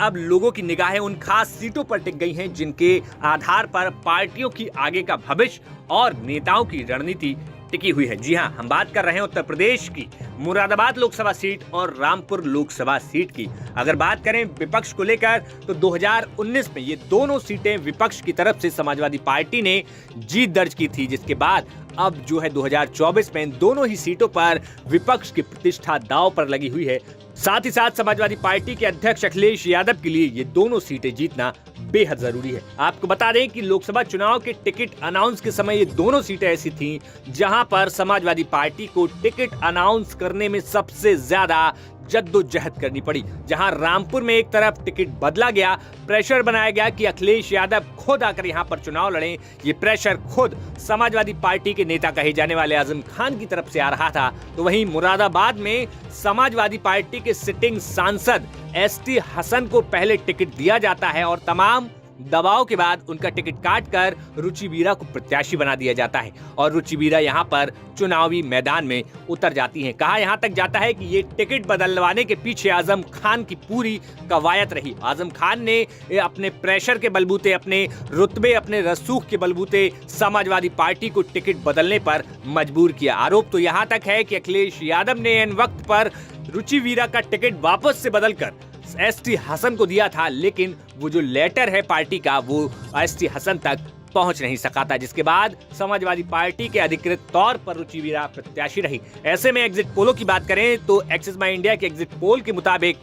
अब लोगों की निगाहें उन खास सीटों पर टिक गई हैं जिनके आधार पर पार्टियों की आगे का भविष्य और नेताओं की रणनीति टिकी हुई है। जी हां, हम बात कर रहे हैं उत्तर प्रदेश की मुरादाबाद लोकसभा सीट और रामपुर लोकसभा सीट की। अगर बात करें विपक्ष को लेकर तो 2019 में ये दोनों सीटें विपक्ष की तरफ से समाजवादी पार्टी ने जीत दर्ज की थी, जिसके बाद अब जो है 2024 में इन दोनों ही सीटों पर विपक्ष की प्रतिष्ठा दांव पर लगी हुई है। साथ ही साथ समाजवादी पार्टी के अध्यक्ष अखिलेश यादव के लिए ये दोनों सीटें जीतना बेहद जरूरी है। आपको बता दें कि लोकसभा चुनाव के टिकट अनाउंस के समय ये दोनों सीटें ऐसी थीं जहां पर समाजवादी पार्टी को टिकट अनाउंस करने में सबसे ज्यादा जद्दोजहद करनी पड़ी। जहां रामपुर में एक तरफ टिकट बदला गया, प्रेशर बनाया गया कि अखिलेश यादव खुद आकर यहां पर चुनाव लड़ें। ये प्रेशर खुद समाजवादी पार्टी के नेता कहे जाने वाले आजम खान की तरफ से आ रहा था। तो वहीं मुरादाबाद में समाजवादी पार्टी के सिटिंग सांसद एसटी हसन को पहले टिकट दिया जाता है और तमाम दबाव के बाद उनका टिकट काटकर रुचि वीरा को प्रत्याशी बना दिया जाता है और रुचि वीरा यहां पर चुनावी मैदान में उतर जाती हैं। कहा यहां तक जाता है कि ये टिकट बदलवाने के पीछे आजम खान की पूरी कवायद रही। आजम खान ने अपने प्रेशर के बलबूते, अपने रुतबे, अपने रसूख के बलबूते समाजवादी पार्टी को टिकट बदलने पर मजबूर किया। आरोप तो यहां तक है कि अखिलेश यादव ने इन वक्त पर रुचि वीरा का टिकट वापस से बदलकर एसटी हसन को दिया था, लेकिन वो जो लेटर है पार्टी का वो एसटी हसन तक पहुंच नहीं सका था, जिसके बाद समाजवादी पार्टी के अधिकृत तौर पर रुचि वीरा प्रत्याशी रही। ऐसे में एग्जिट पोलों की बात करें तो एक्सिस माई इंडिया के एग्जिट पोल के मुताबिक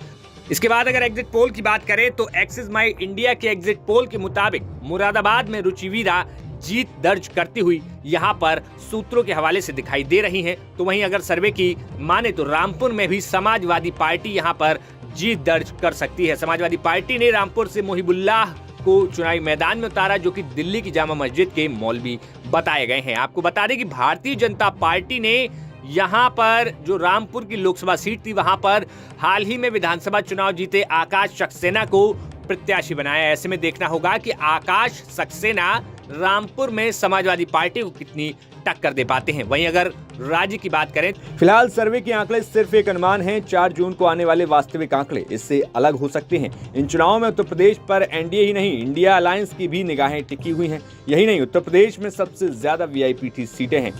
इसके बाद अगर एग्जिट पोल की बात करें तो एक्सिस माई इंडिया के एग्जिट पोल के मुताबिक मुरादाबाद में रुचि वीरा जीत दर्ज करती हुई यहां पर सूत्रों के हवाले से दिखाई दे रही हैं। तो वहीं अगर सर्वे की माने तो रामपुर में भी समाजवादी पार्टी यहां पर जीत दर्ज कर सकती है। समाजवादी पार्टी ने रामपुर से मोहिबुल्लाह को चुनावी मैदान में उतारा, जो कि दिल्ली की जामा मस्जिद के मौलवी बताए गए हैं। आपको बता दें कि भारतीय जनता पार्टी ने यहां पर जो रामपुर की लोकसभा सीट थी वहां पर हाल ही में विधानसभा चुनाव जीते आकाश सक्सेना को प्रत्याशी बनाया। ऐसे में देखना होगा कि आकाश सक्सेना रामपुर में समाजवादी पार्टी को कितनी टक्कर दे पाते हैं। वहीं अगर राज्य की बात करें, फिलहाल सर्वे के आंकड़े सिर्फ एक अनुमान हैं। 4 जून को आने वाले वास्तविक आंकड़े इससे अलग हो सकते हैं। इन चुनावों में उत्तर प्रदेश पर एनडीए ही नहीं, इंडिया अलायंस की भी निगाहें टिकी हुई हैं। यही नहीं, उत्तर प्रदेश में सबसे ज्यादा वीआईपी सीटें हैं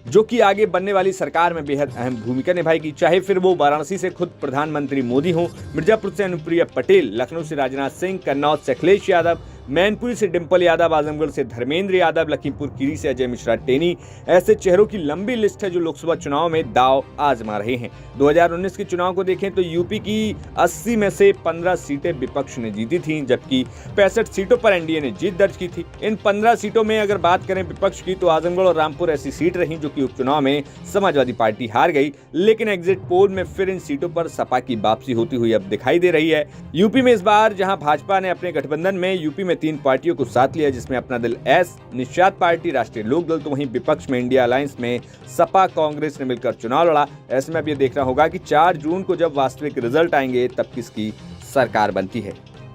जो कि आगे बनने वाली सरकार में बेहद अहम भूमिका निभाएगी। चाहे फिर वो वाराणसी से खुद प्रधानमंत्री मोदी हो, मिर्जापुर से अनुप्रिया पटेल, लखनऊ से राजनाथ सिंह, कन्नौज से अखिलेश यादव, मैनपुरी से डिंपल यादव, आजमगढ़ से धर्मेंद्र यादव, लखीमपुर खीरी से अजय मिश्रा टेनी, ऐसे चेहरों की लंबी लिस्ट है जो लोकसभा चुनाव में दांव आजमा रहे हैं। 2019 के चुनाव को देखें तो यूपी की 80 में से 15 सीटें विपक्ष ने जीती थीं, जबकि 65 सीटों पर एनडीए ने जीत दर्ज की थी। इन 15 सीटों में अगर बात करें विपक्ष की तो आजमगढ़ और रामपुर ऐसी सीट रही जो कि उपचुनाव में समाजवादी पार्टी हार गई, लेकिन एग्जिट पोल में फिर इन सीटों पर सपा की वापसी होती हुई अब दिखाई दे रही है। यूपी में इस बार जहां भाजपा ने अपने गठबंधन में यूपी में 3 पार्टियों को साथ लिया, जिसमें अपना दल एस, निषाद पार्टी, राष्ट्रीय लोकदल, तो वहीं विपक्ष में इंडिया अलायंस में सपा कांग्रेस ने मिलकर चुनाव लड़ा। ऐसे में अब ये देखना होगा कि 4 जून को जब वास्तविक रिजल्ट आएंगे तब किसकी सरकार बनती है।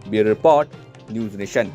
Bureau report, news nation.